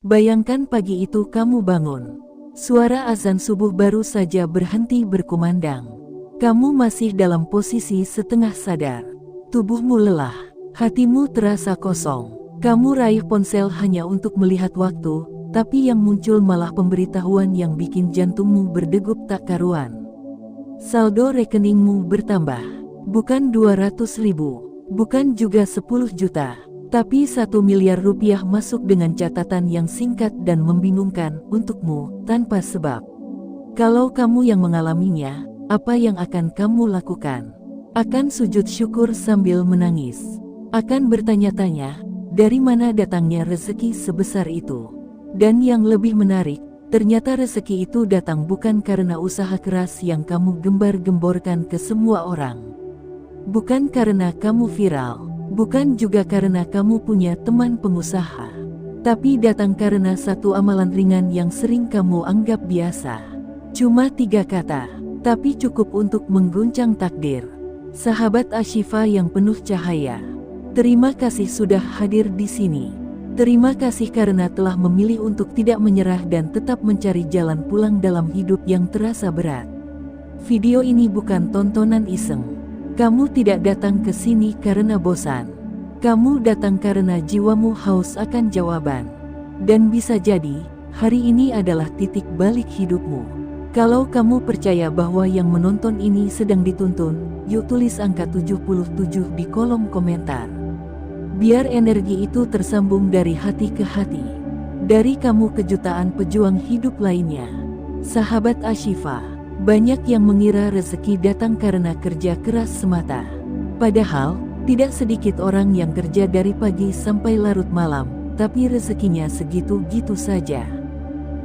Bayangkan pagi itu kamu bangun. Suara azan subuh baru saja berhenti berkumandang. Kamu masih dalam posisi setengah sadar. Tubuhmu lelah, hatimu terasa kosong. Kamu raih ponsel hanya untuk melihat waktu, tapi yang muncul malah pemberitahuan yang bikin jantungmu berdegup tak karuan. Saldo rekeningmu bertambah. Bukan 200.000, bukan juga 10 juta. Tapi 1 miliar rupiah masuk dengan catatan yang singkat dan membingungkan untukmu tanpa sebab. Kalau kamu yang mengalaminya, apa yang akan kamu lakukan? Akan sujud syukur sambil menangis? Akan bertanya-tanya, dari mana datangnya rezeki sebesar itu? Dan yang lebih menarik, ternyata rezeki itu datang bukan karena usaha keras yang kamu gembar-gemborkan ke semua orang. Bukan karena kamu viral. Bukan juga karena kamu punya teman pengusaha, tapi datang karena satu amalan ringan yang sering kamu anggap biasa. Cuma 3 kata, tapi cukup untuk mengguncang takdir. Sahabat Ashifa yang penuh cahaya, terima kasih sudah hadir di sini. Terima kasih karena telah memilih untuk tidak menyerah dan tetap mencari jalan pulang dalam hidup yang terasa berat. Video ini bukan tontonan iseng. Kamu tidak datang ke sini karena bosan. Kamu datang karena jiwamu haus akan jawaban. Dan bisa jadi, hari ini adalah titik balik hidupmu. Kalau kamu percaya bahwa yang menonton ini sedang dituntun, yuk tulis angka 77 di kolom komentar. Biar energi itu tersambung dari hati ke hati. Dari kamu ke jutaan pejuang hidup lainnya. Sahabat Ashifa, banyak yang mengira rezeki datang karena kerja keras semata. Padahal, tidak sedikit orang yang kerja dari pagi sampai larut malam, tapi rezekinya segitu-gitu saja.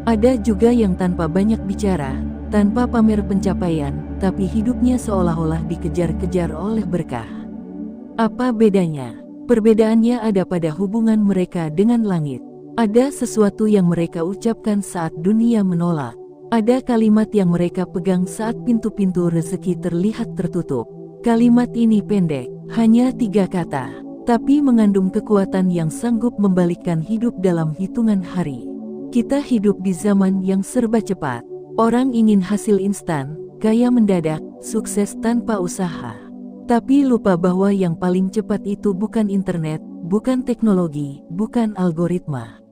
Ada juga yang tanpa banyak bicara, tanpa pamer pencapaian, tapi hidupnya seolah-olah dikejar-kejar oleh berkah. Apa bedanya? Perbedaannya ada pada hubungan mereka dengan langit. Ada sesuatu yang mereka ucapkan saat dunia menolak. Ada kalimat yang mereka pegang saat pintu-pintu rezeki terlihat tertutup. Kalimat ini pendek, hanya 3 kata, tapi mengandung kekuatan yang sanggup membalikkan hidup dalam hitungan hari. Kita hidup di zaman yang serba cepat. Orang ingin hasil instan, kaya mendadak, sukses tanpa usaha. Tapi lupa bahwa yang paling cepat itu bukan internet, bukan teknologi, bukan algoritma.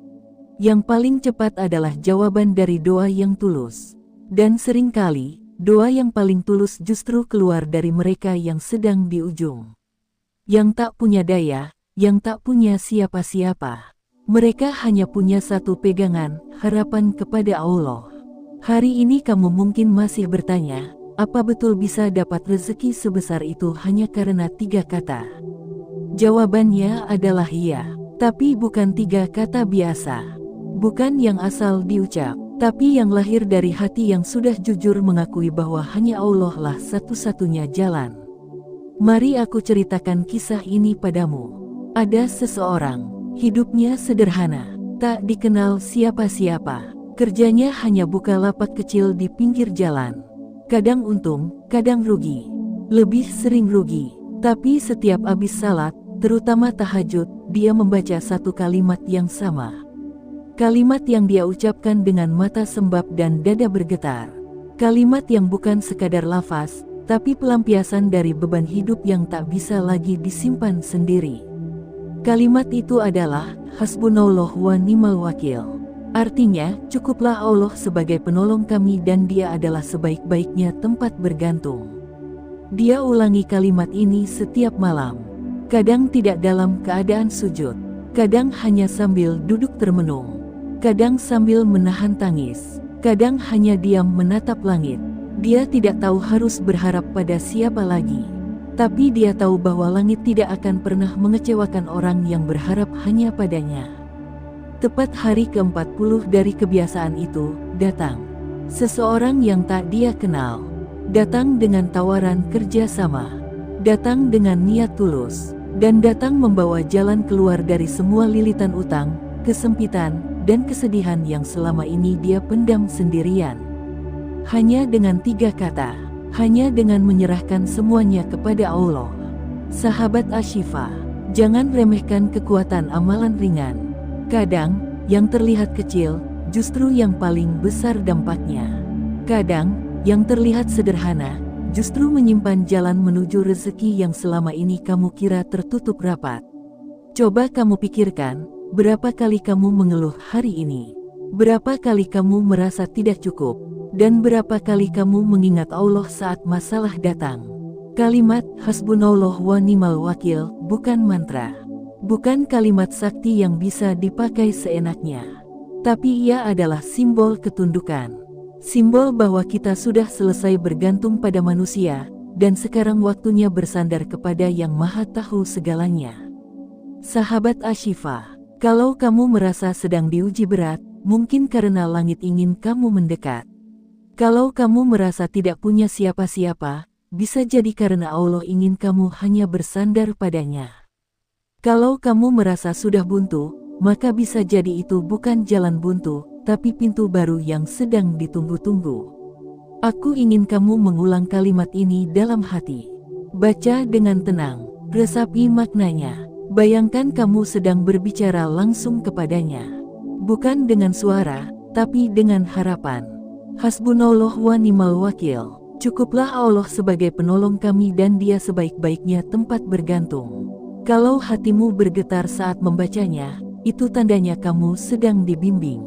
Yang paling cepat adalah jawaban dari doa yang tulus. Dan seringkali, doa yang paling tulus justru keluar dari mereka yang sedang di ujung. Yang tak punya daya, yang tak punya siapa-siapa. Mereka hanya punya satu pegangan, harapan kepada Allah. Hari ini kamu mungkin masih bertanya, apa betul bisa dapat rezeki sebesar itu hanya karena 3 kata? Jawabannya adalah iya, tapi bukan 3 kata biasa. Bukan yang asal diucap, tapi yang lahir dari hati yang sudah jujur mengakui bahwa hanya Allah lah satu-satunya jalan. Mari aku ceritakan kisah ini padamu. Ada seseorang, hidupnya sederhana, tak dikenal siapa-siapa. Kerjanya hanya buka lapak kecil di pinggir jalan. Kadang untung, kadang rugi. Lebih sering rugi, tapi setiap habis salat, terutama tahajud, dia membaca satu kalimat yang sama. Kalimat yang dia ucapkan dengan mata sembab dan dada bergetar. Kalimat yang bukan sekadar lafaz, tapi pelampiasan dari beban hidup yang tak bisa lagi disimpan sendiri. Kalimat itu adalah, Hasbunallah wa ni'mal wakil. Artinya, cukuplah Allah sebagai penolong kami dan Dia adalah sebaik-baiknya tempat bergantung. Dia ulangi kalimat ini setiap malam. Kadang tidak dalam keadaan sujud. Kadang hanya sambil duduk termenung. Kadang sambil menahan tangis, kadang hanya diam menatap langit. Dia tidak tahu harus berharap pada siapa lagi. Tapi dia tahu bahwa langit tidak akan pernah mengecewakan orang yang berharap hanya padanya. Tepat hari ke-40 dari kebiasaan itu, datang seseorang yang tak dia kenal. Datang dengan tawaran kerja sama. Datang dengan niat tulus. Dan datang membawa jalan keluar dari semua lilitan utang, kesempitan, dan kesedihan yang selama ini dia pendam sendirian. Hanya dengan 3 kata, hanya dengan menyerahkan semuanya kepada Allah. Sahabat Ashifa, jangan remehkan kekuatan amalan ringan. Kadang, yang terlihat kecil, justru yang paling besar dampaknya. Kadang, yang terlihat sederhana, justru menyimpan jalan menuju rezeki yang selama ini kamu kira tertutup rapat. Coba kamu pikirkan, berapa kali kamu mengeluh hari ini? Berapa kali kamu merasa tidak cukup? Dan berapa kali kamu mengingat Allah saat masalah datang? Kalimat hasbunallah wa ni'mal wakil bukan mantra. Bukan kalimat sakti yang bisa dipakai seenaknya. Tapi ia adalah simbol ketundukan. Simbol bahwa kita sudah selesai bergantung pada manusia, dan sekarang waktunya bersandar kepada Yang Maha Tahu segalanya. Sahabat Ashifa, kalau kamu merasa sedang diuji berat, mungkin karena langit ingin kamu mendekat. Kalau kamu merasa tidak punya siapa-siapa, bisa jadi karena Allah ingin kamu hanya bersandar padanya. Kalau kamu merasa sudah buntu, maka bisa jadi itu bukan jalan buntu, tapi pintu baru yang sedang ditunggu-tunggu. Aku ingin kamu mengulang kalimat ini dalam hati. Baca dengan tenang, resapi maknanya. Bayangkan kamu sedang berbicara langsung kepadanya. Bukan dengan suara, tapi dengan harapan. Hasbunallah wa ni'mal wakil. Cukuplah Allah sebagai penolong kami dan Dia sebaik-baiknya tempat bergantung. Kalau hatimu bergetar saat membacanya, itu tandanya kamu sedang dibimbing.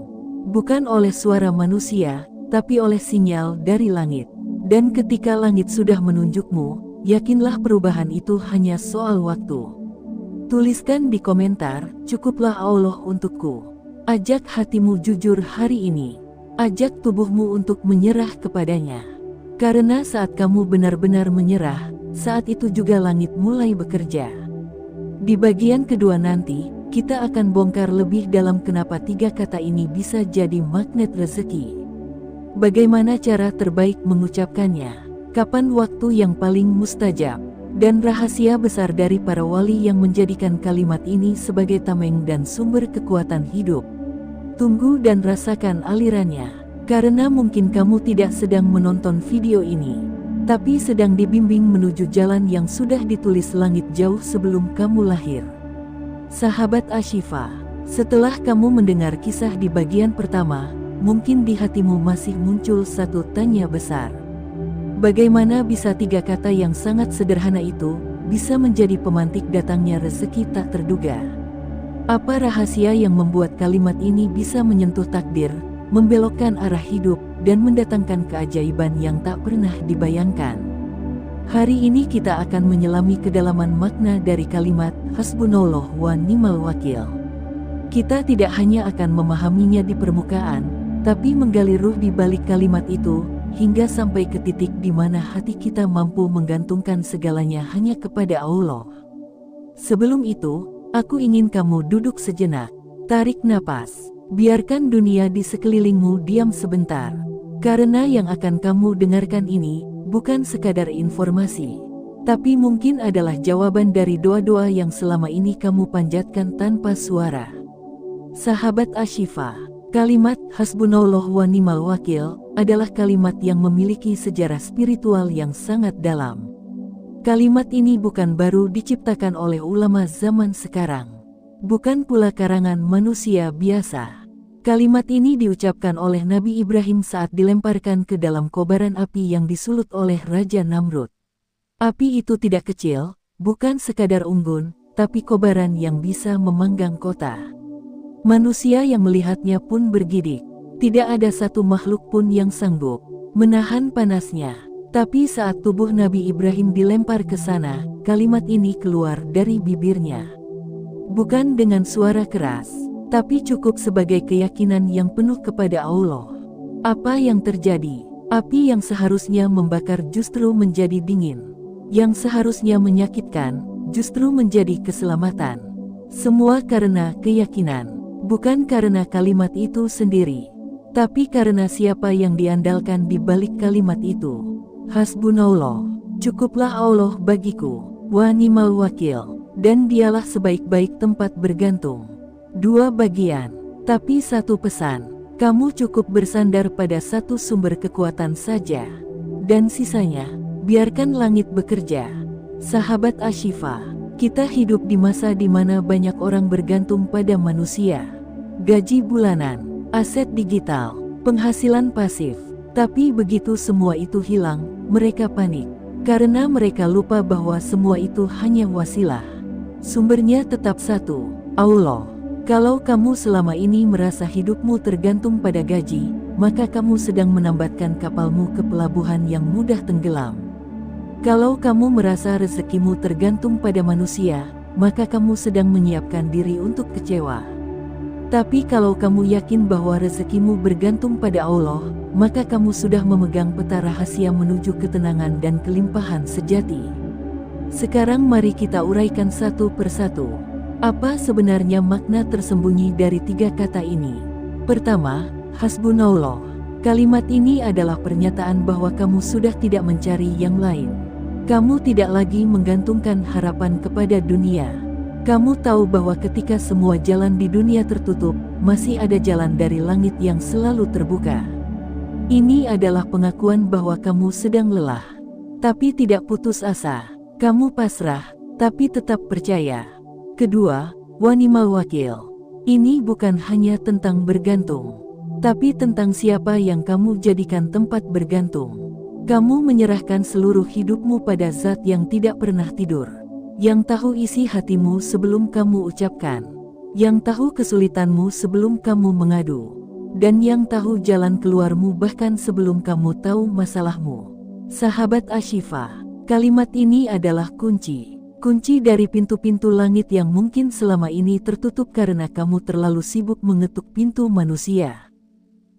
Bukan oleh suara manusia, tapi oleh sinyal dari langit. Dan ketika langit sudah menunjukmu, yakinlah perubahan itu hanya soal waktu. Tuliskan di komentar, cukuplah Allah untukku. Ajak hatimu jujur hari ini. Ajak tubuhmu untuk menyerah kepadanya. Karena saat kamu benar-benar menyerah, saat itu juga langit mulai bekerja. Di bagian kedua nanti, kita akan bongkar lebih dalam kenapa 3 kata ini bisa jadi magnet rezeki. Bagaimana cara terbaik mengucapkannya, kapan waktu yang paling mustajab, dan rahasia besar dari para wali yang menjadikan kalimat ini sebagai tameng dan sumber kekuatan hidup. Tunggu dan rasakan alirannya. Karena mungkin kamu tidak sedang menonton video ini, tapi sedang dibimbing menuju jalan yang sudah ditulis langit jauh sebelum kamu lahir. Sahabat Ashifa, setelah kamu mendengar kisah di bagian pertama, mungkin di hatimu masih muncul satu tanya besar. Bagaimana bisa 3 kata yang sangat sederhana itu bisa menjadi pemantik datangnya rezeki tak terduga? Apa rahasia yang membuat kalimat ini bisa menyentuh takdir, membelokkan arah hidup, dan mendatangkan keajaiban yang tak pernah dibayangkan? Hari ini kita akan menyelami kedalaman makna dari kalimat hasbunallah wa ni'mal wakil. Kita tidak hanya akan memahaminya di permukaan, tapi menggali ruh di balik kalimat itu, hingga sampai ke titik di mana hati kita mampu menggantungkan segalanya hanya kepada Allah. Sebelum itu, aku ingin kamu duduk sejenak, tarik napas. Biarkan dunia di sekelilingmu diam sebentar, karena yang akan kamu dengarkan ini bukan sekadar informasi, tapi mungkin adalah jawaban dari doa-doa yang selama ini kamu panjatkan tanpa suara. Sahabat Ashifa, kalimat hasbunallah wa ni'mal wakil adalah kalimat yang memiliki sejarah spiritual yang sangat dalam. Kalimat ini bukan baru diciptakan oleh ulama zaman sekarang. Bukan pula karangan manusia biasa. Kalimat ini diucapkan oleh Nabi Ibrahim saat dilemparkan ke dalam kobaran api yang disulut oleh Raja Namrud. Api itu tidak kecil, bukan sekadar unggun, tapi kobaran yang bisa memanggang kota. Manusia yang melihatnya pun bergidik. Tidak ada satu makhluk pun yang sanggup menahan panasnya. Tapi saat tubuh Nabi Ibrahim dilempar ke sana, kalimat ini keluar dari bibirnya. Bukan dengan suara keras, tapi cukup sebagai keyakinan yang penuh kepada Allah. Apa yang terjadi? Api yang seharusnya membakar justru menjadi dingin. Yang seharusnya menyakitkan, justru menjadi keselamatan. Semua karena keyakinan. Bukan karena kalimat itu sendiri, tapi karena siapa yang diandalkan di balik kalimat itu. Hasbunallah, cukuplah Allah bagiku, wa ni'mal wakil. Dan dialah sebaik-baik tempat bergantung. 2 bagian, tapi 1 pesan. Kamu cukup bersandar pada 1 sumber kekuatan saja. Dan sisanya, biarkan langit bekerja. Sahabat Ashifa, kita hidup di masa di mana banyak orang bergantung pada manusia. gaji bulanan, aset digital, penghasilan pasif. Tapi begitu semua itu hilang, mereka panik. Karena mereka lupa bahwa semua itu hanya wasilah. Sumbernya tetap satu, Allah. Kalau kamu selama ini merasa hidupmu tergantung pada gaji, maka kamu sedang menambatkan kapalmu ke pelabuhan yang mudah tenggelam. Kalau kamu merasa rezekimu tergantung pada manusia, maka kamu sedang menyiapkan diri untuk kecewa. Tapi kalau kamu yakin bahwa rezekimu bergantung pada Allah, maka kamu sudah memegang peta rahasia menuju ketenangan dan kelimpahan sejati. Sekarang mari kita uraikan satu persatu. Apa sebenarnya makna tersembunyi dari tiga kata ini? Pertama, hasbunallah. Kalimat ini adalah pernyataan bahwa kamu sudah tidak mencari yang lain. Kamu tidak lagi menggantungkan harapan kepada dunia. Kamu tahu bahwa ketika semua jalan di dunia tertutup, masih ada jalan dari langit yang selalu terbuka. Ini adalah pengakuan bahwa kamu sedang lelah, tapi tidak putus asa. Kamu pasrah, tapi tetap percaya. Kedua, wa ni'mal wakil. Ini bukan hanya tentang bergantung, tapi tentang siapa yang kamu jadikan tempat bergantung. Kamu menyerahkan seluruh hidupmu pada Zat yang tidak pernah tidur, yang tahu isi hatimu sebelum kamu ucapkan, yang tahu kesulitanmu sebelum kamu mengadu, dan yang tahu jalan keluarmu bahkan sebelum kamu tahu masalahmu. Sahabat Ashifa, kalimat ini adalah kunci dari pintu-pintu langit yang mungkin selama ini tertutup karena kamu terlalu sibuk mengetuk pintu manusia.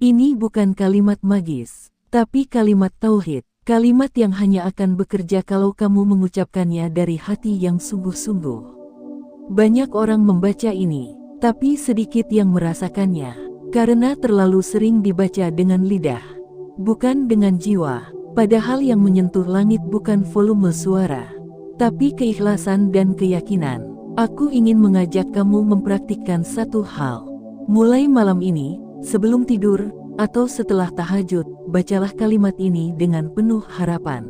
Ini bukan kalimat magis, tapi kalimat tauhid, kalimat yang hanya akan bekerja kalau kamu mengucapkannya dari hati yang sungguh-sungguh. Banyak orang membaca ini, tapi sedikit yang merasakannya, karena terlalu sering dibaca dengan lidah, bukan dengan jiwa. Padahal yang menyentuh langit bukan volume suara, tapi keikhlasan dan keyakinan. Aku ingin mengajak kamu mempraktikkan satu hal. Mulai malam ini, sebelum tidur, atau setelah tahajud, bacalah kalimat ini dengan penuh harapan.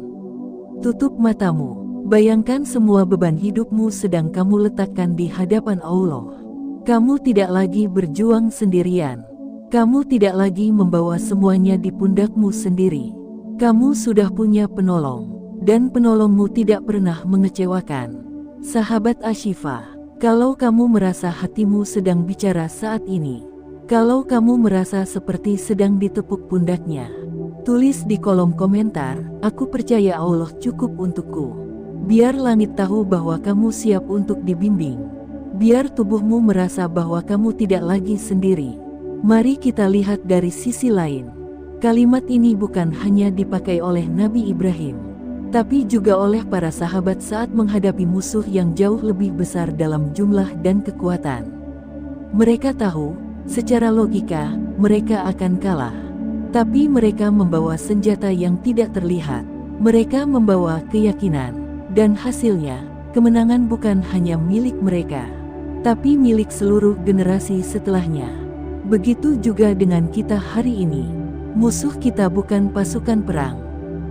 Tutup matamu, bayangkan semua beban hidupmu sedang kamu letakkan di hadapan Allah. Kamu tidak lagi berjuang sendirian. Kamu tidak lagi membawa semuanya di pundakmu sendiri. Kamu sudah punya penolong, dan penolongmu tidak pernah mengecewakan. Sahabat Ashifa, kalau kamu merasa hatimu sedang bicara saat ini, kalau kamu merasa seperti sedang ditepuk pundaknya, tulis di kolom komentar, aku percaya Allah cukup untukku. Biar langit tahu bahwa kamu siap untuk dibimbing. Biar tubuhmu merasa bahwa kamu tidak lagi sendiri. Mari kita lihat dari sisi lain. Kalimat ini bukan hanya dipakai oleh Nabi Ibrahim, tapi juga oleh para sahabat saat menghadapi musuh yang jauh lebih besar dalam jumlah dan kekuatan. Mereka tahu, secara logika, mereka akan kalah. Tapi mereka membawa senjata yang tidak terlihat. Mereka membawa keyakinan. Dan hasilnya, kemenangan bukan hanya milik mereka, tapi milik seluruh generasi setelahnya. Begitu juga dengan kita hari ini. Musuh kita bukan pasukan perang,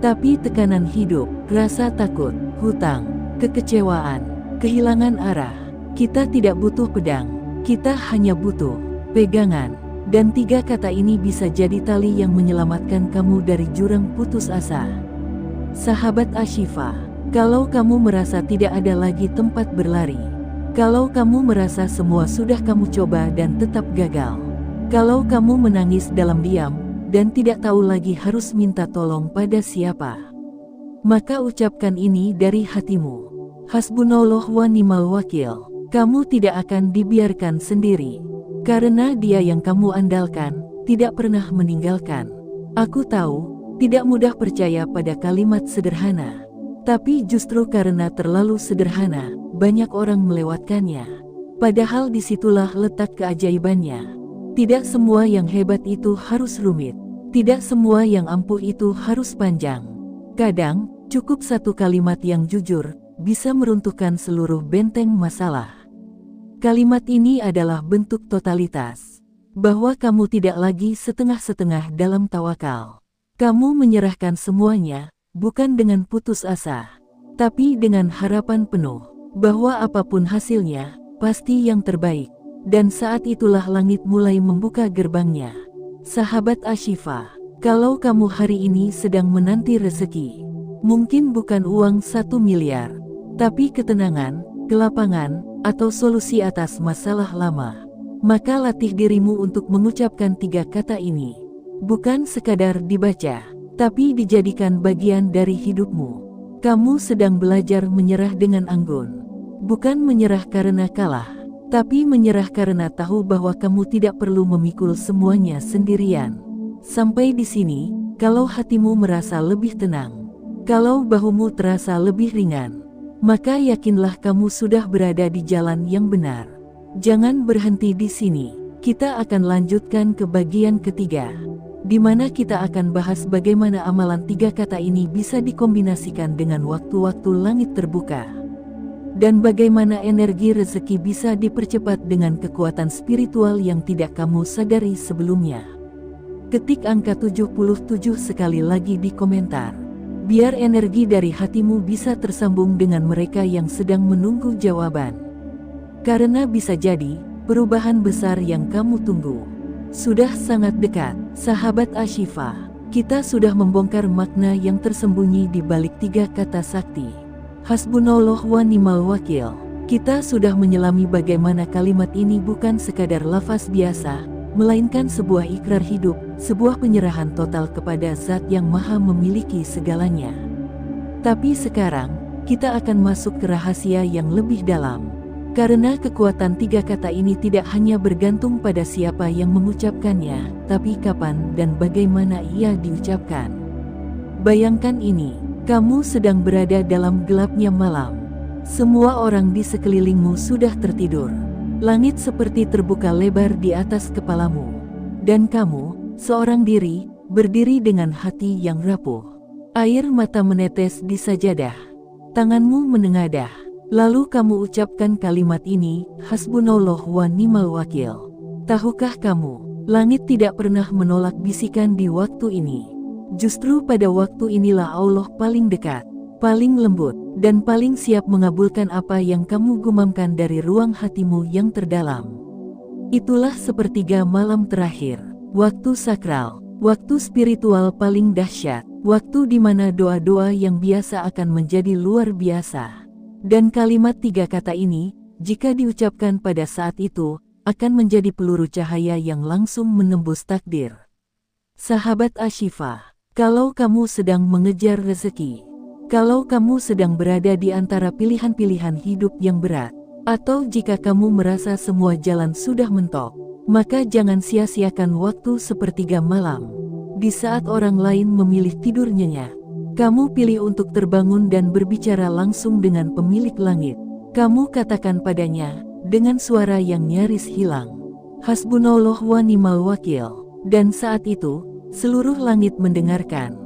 tapi tekanan hidup, rasa takut, hutang, kekecewaan, kehilangan arah. Kita tidak butuh pedang, kita hanya butuh pegangan, dan tiga kata ini bisa jadi tali yang menyelamatkan kamu dari jurang putus asa. Sahabat Ashifa, kalau kamu merasa tidak ada lagi tempat berlari, kalau kamu merasa semua sudah kamu coba dan tetap gagal, kalau kamu menangis dalam diam dan tidak tahu lagi harus minta tolong pada siapa, maka ucapkan ini dari hatimu. Hasbunallah wa ni'mal wakil. Kamu tidak akan dibiarkan sendiri. Karena Dia yang kamu andalkan, tidak pernah meninggalkan. Aku tahu, tidak mudah percaya pada kalimat sederhana. Tapi justru karena terlalu sederhana, banyak orang melewatkannya. Padahal disitulah letak keajaibannya. Tidak semua yang hebat itu harus rumit. Tidak semua yang ampuh itu harus panjang. Kadang, cukup satu kalimat yang jujur, bisa meruntuhkan seluruh benteng masalah. Kalimat ini adalah bentuk totalitas, bahwa kamu tidak lagi setengah-setengah dalam tawakal. Kamu menyerahkan semuanya, bukan dengan putus asa, tapi dengan harapan penuh, bahwa apapun hasilnya, pasti yang terbaik. Dan saat itulah langit mulai membuka gerbangnya. Sahabat Ashifa, kalau kamu hari ini sedang menanti rezeki, mungkin bukan uang 1 miliar, tapi ketenangan, kelapangan, atau solusi atas masalah lama, maka latih dirimu untuk mengucapkan 3 kata ini. Bukan sekadar dibaca, tapi dijadikan bagian dari hidupmu. Kamu sedang belajar menyerah dengan anggun. Bukan menyerah karena kalah, tapi menyerah karena tahu bahwa kamu tidak perlu memikul semuanya sendirian. Sampai di sini, kalau hatimu merasa lebih tenang, kalau bahumu terasa lebih ringan, maka yakinlah kamu sudah berada di jalan yang benar. Jangan berhenti di sini. Kita akan lanjutkan ke bagian ketiga, di mana kita akan bahas bagaimana amalan 3 kata ini bisa dikombinasikan dengan waktu-waktu langit terbuka, dan bagaimana energi rezeki bisa dipercepat dengan kekuatan spiritual yang tidak kamu sadari sebelumnya. Ketik angka 77 sekali lagi di komentar, biar energi dari hatimu bisa tersambung dengan mereka yang sedang menunggu jawaban. Karena bisa jadi, perubahan besar yang kamu tunggu sudah sangat dekat. Sahabat Ashifa, kita sudah membongkar makna yang tersembunyi di balik 3 kata sakti. Hasbunallah wa ni'mal wakil. Kita sudah menyelami bagaimana kalimat ini bukan sekadar lafaz biasa, melainkan sebuah ikrar hidup, sebuah penyerahan total kepada Zat yang Maha memiliki segalanya. Tapi sekarang, kita akan masuk ke rahasia yang lebih dalam. Karena kekuatan 3 kata ini tidak hanya bergantung pada siapa yang mengucapkannya, tapi kapan dan bagaimana ia diucapkan. Bayangkan ini. Kamu sedang berada dalam gelapnya malam. Semua orang di sekelilingmu sudah tertidur. Langit seperti terbuka lebar di atas kepalamu. Dan kamu, seorang diri, berdiri dengan hati yang rapuh. Air mata menetes di sajadah. Tanganmu menengadah. Lalu kamu ucapkan kalimat ini, Hasbunallah wa ni'mal wakil. Tahukah kamu, langit tidak pernah menolak bisikan di waktu ini. Justru pada waktu inilah Allah paling dekat, paling lembut, dan paling siap mengabulkan apa yang kamu gumamkan dari ruang hatimu yang terdalam. Itulah sepertiga malam terakhir, waktu sakral, waktu spiritual paling dahsyat, waktu di mana doa-doa yang biasa akan menjadi luar biasa. Dan kalimat 3 kata ini, jika diucapkan pada saat itu, akan menjadi peluru cahaya yang langsung menembus takdir. Sahabat Ashifa, kalau kamu sedang mengejar rezeki, kalau kamu sedang berada di antara pilihan-pilihan hidup yang berat, atau jika kamu merasa semua jalan sudah mentok, maka jangan sia-siakan waktu sepertiga malam. Di saat orang lain memilih tidur nyenyak, kamu pilih untuk terbangun dan berbicara langsung dengan pemilik langit. Kamu katakan padanya, dengan suara yang nyaris hilang, Hasbunallah wa ni'mal wakil. Dan saat itu, seluruh langit mendengarkan.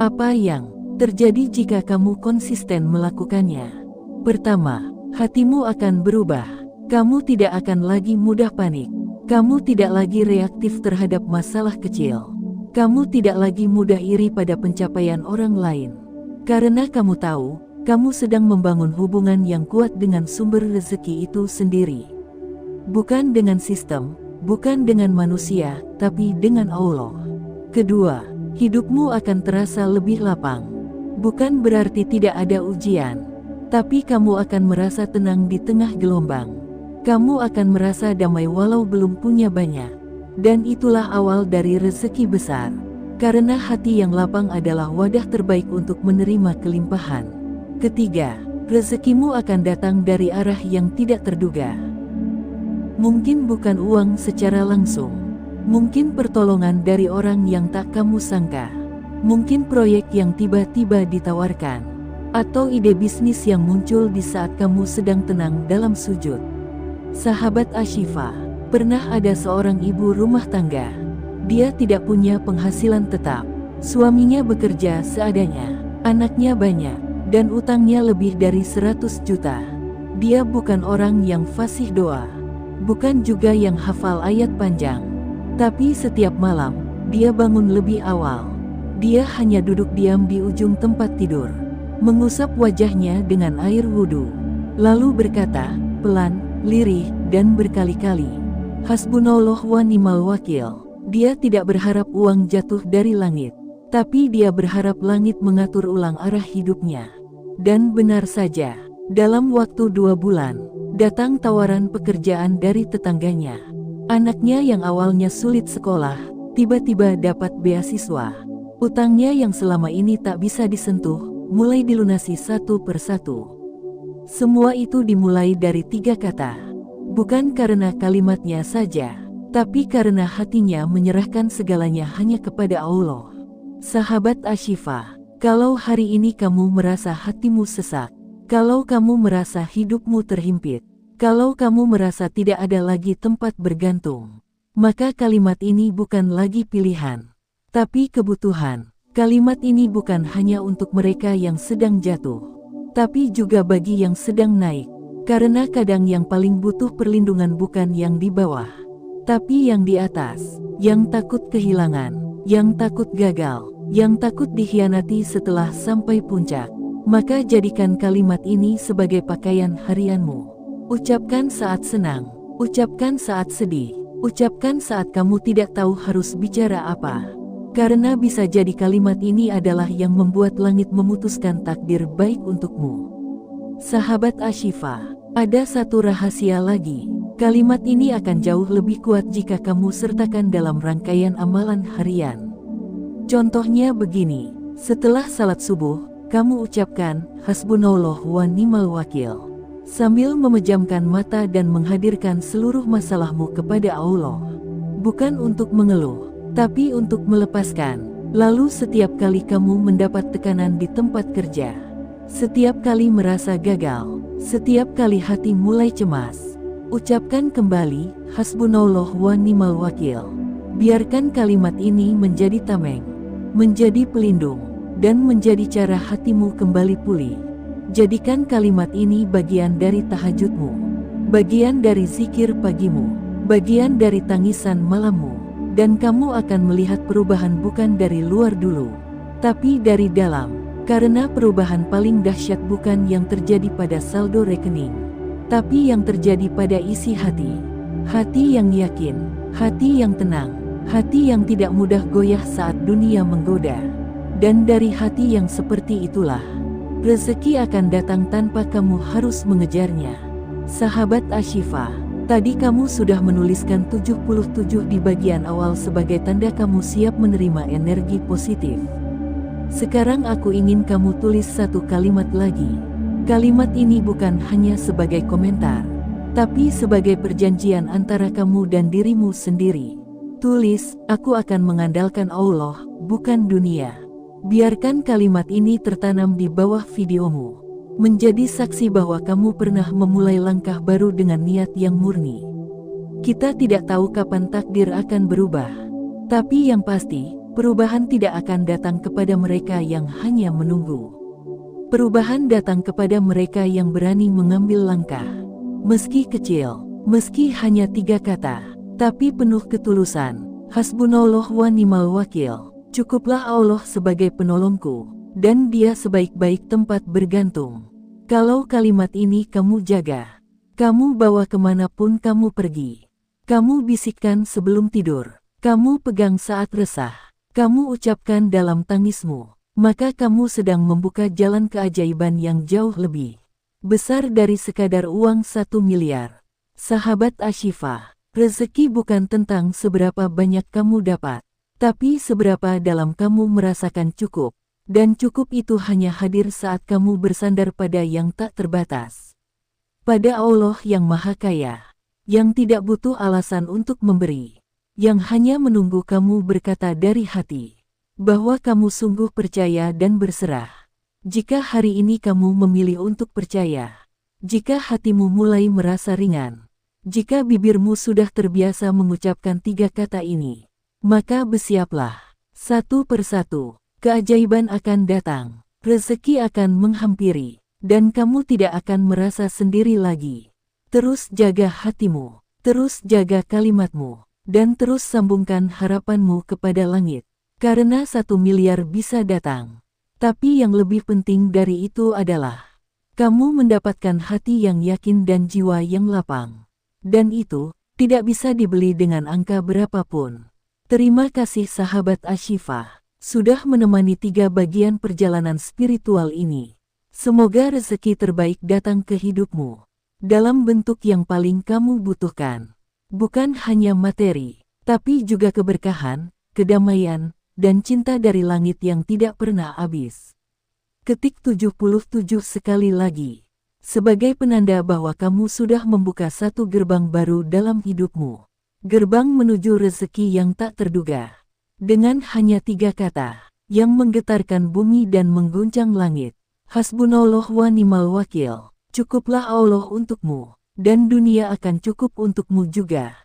Apa yang terjadi jika kamu konsisten melakukannya? Pertama, hatimu akan berubah. Kamu tidak akan lagi mudah panik. Kamu tidak lagi reaktif terhadap masalah kecil. Kamu tidak lagi mudah iri pada pencapaian orang lain. Karena kamu tahu, kamu sedang membangun hubungan yang kuat dengan sumber rezeki itu sendiri. Bukan dengan sistem, bukan dengan manusia, tapi dengan Allah. Kedua, hidupmu akan terasa lebih lapang. Bukan berarti tidak ada ujian, tapi kamu akan merasa tenang di tengah gelombang. Kamu akan merasa damai walau belum punya banyak. Dan itulah awal dari rezeki besar. Karena hati yang lapang adalah wadah terbaik untuk menerima kelimpahan. Ketiga, rezekimu akan datang dari arah yang tidak terduga. Mungkin bukan uang secara langsung. Mungkin pertolongan dari orang yang tak kamu sangka. Mungkin proyek yang tiba-tiba ditawarkan. Atau ide bisnis yang muncul di saat kamu sedang tenang dalam sujud. Sahabat Ashifa, pernah ada seorang ibu rumah tangga. Dia tidak punya penghasilan tetap. Suaminya bekerja seadanya. Anaknya banyak. Dan utangnya lebih dari 100 juta. Dia bukan orang yang fasih doa. Bukan juga yang hafal ayat panjang. Tapi setiap malam, dia bangun lebih awal. Dia hanya duduk diam di ujung tempat tidur, mengusap wajahnya dengan air wudhu, lalu berkata, pelan, lirih, dan berkali-kali, Hasbunallah wa ni'mal wakil. Dia tidak berharap uang jatuh dari langit, tapi dia berharap langit mengatur ulang arah hidupnya. Dan benar saja, dalam waktu 2 bulan, datang tawaran pekerjaan dari tetangganya. Anaknya yang awalnya sulit sekolah, tiba-tiba dapat beasiswa. Utangnya yang selama ini tak bisa disentuh, mulai dilunasi satu persatu. Semua itu dimulai dari 3 kata. Bukan karena kalimatnya saja, tapi karena hatinya menyerahkan segalanya hanya kepada Allah. Sahabat Ashifa, kalau hari ini kamu merasa hatimu sesak, kalau kamu merasa hidupmu terhimpit, kalau kamu merasa tidak ada lagi tempat bergantung, maka kalimat ini bukan lagi pilihan, tapi kebutuhan. Kalimat ini bukan hanya untuk mereka yang sedang jatuh, tapi juga bagi yang sedang naik. Karena kadang yang paling butuh perlindungan bukan yang di bawah, tapi yang di atas, yang takut kehilangan, yang takut gagal, yang takut dikhianati setelah sampai puncak. Maka jadikan kalimat ini sebagai pakaian harianmu. Ucapkan saat senang, ucapkan saat sedih, ucapkan saat kamu tidak tahu harus bicara apa. Karena bisa jadi kalimat ini adalah yang membuat langit memutuskan takdir baik untukmu. Sahabat Ashifa, ada satu rahasia lagi. Kalimat ini akan jauh lebih kuat jika kamu sertakan dalam rangkaian amalan harian. Contohnya begini, setelah salat subuh, kamu ucapkan, Hasbunallah wa ni'mal wakil, sambil memejamkan mata dan menghadirkan seluruh masalahmu kepada Allah. Bukan untuk mengeluh, tapi untuk melepaskan. Lalu setiap kali kamu mendapat tekanan di tempat kerja, setiap kali merasa gagal, setiap kali hati mulai cemas, ucapkan kembali, Hasbunallah wa ni'mal wakil. Biarkan kalimat ini menjadi tameng, menjadi pelindung, dan menjadi cara hatimu kembali pulih. Jadikan kalimat ini bagian dari tahajudmu, bagian dari zikir pagimu, bagian dari tangisan malammu, dan kamu akan melihat perubahan bukan dari luar dulu, tapi dari dalam. Karena perubahan paling dahsyat bukan yang terjadi pada saldo rekening, tapi yang terjadi pada isi hati. Hati yang yakin, hati yang tenang, hati yang tidak mudah goyah saat dunia menggoda. Dan dari hati yang seperti itulah, rezeki akan datang tanpa kamu harus mengejarnya. Sahabat Ashifa, tadi kamu sudah menuliskan 77 di bagian awal sebagai tanda kamu siap menerima energi positif. Sekarang aku ingin kamu tulis satu kalimat lagi. Kalimat ini bukan hanya sebagai komentar, tapi sebagai perjanjian antara kamu dan dirimu sendiri. Tulis, aku akan mengandalkan Allah, bukan dunia. Biarkan kalimat ini tertanam di bawah videomu, menjadi saksi bahwa kamu pernah memulai langkah baru dengan niat yang murni. Kita tidak tahu kapan takdir akan berubah, tapi yang pasti, perubahan tidak akan datang kepada mereka yang hanya menunggu. Perubahan datang kepada mereka yang berani mengambil langkah. Meski kecil, meski hanya 3 kata, tapi penuh ketulusan. Hasbunallah wa ni'mal wakil. Cukuplah Allah sebagai penolongku, dan Dia sebaik-baik tempat bergantung. Kalau kalimat ini kamu jaga, kamu bawa kemanapun kamu pergi, kamu bisikkan sebelum tidur, kamu pegang saat resah, kamu ucapkan dalam tangismu, maka kamu sedang membuka jalan keajaiban yang jauh lebih besar dari sekadar uang 1 miliar. Sahabat Ashifa, rezeki bukan tentang seberapa banyak kamu dapat, tapi seberapa dalam kamu merasakan cukup. Dan cukup itu hanya hadir saat kamu bersandar pada yang tak terbatas, pada Allah yang Maha Kaya, yang tidak butuh alasan untuk memberi, yang hanya menunggu kamu berkata dari hati, bahwa kamu sungguh percaya dan berserah. Jika hari ini kamu memilih untuk percaya, jika hatimu mulai merasa ringan, jika bibirmu sudah terbiasa mengucapkan 3 kata ini, maka bersiaplah, satu persatu, keajaiban akan datang, rezeki akan menghampiri, dan kamu tidak akan merasa sendiri lagi. Terus jaga hatimu, terus jaga kalimatmu, dan terus sambungkan harapanmu kepada langit, karena 1 miliar bisa datang. Tapi yang lebih penting dari itu adalah, kamu mendapatkan hati yang yakin dan jiwa yang lapang. Dan itu, Tidak bisa dibeli dengan angka berapapun. Terima kasih sahabat Ashifa, sudah menemani 3 bagian perjalanan spiritual ini. Semoga rezeki terbaik datang ke hidupmu, dalam bentuk yang paling kamu butuhkan. Bukan hanya materi, tapi juga keberkahan, kedamaian, dan cinta dari langit yang tidak pernah habis. Ketik 77 sekali lagi, sebagai penanda bahwa kamu sudah membuka satu gerbang baru dalam hidupmu. Gerbang menuju rezeki yang tak terduga. Dengan hanya 3 kata, yang menggetarkan bumi dan mengguncang langit. Hasbunallah wa ni'mal wakil. Cukuplah Allah untukmu, dan dunia akan cukup untukmu juga.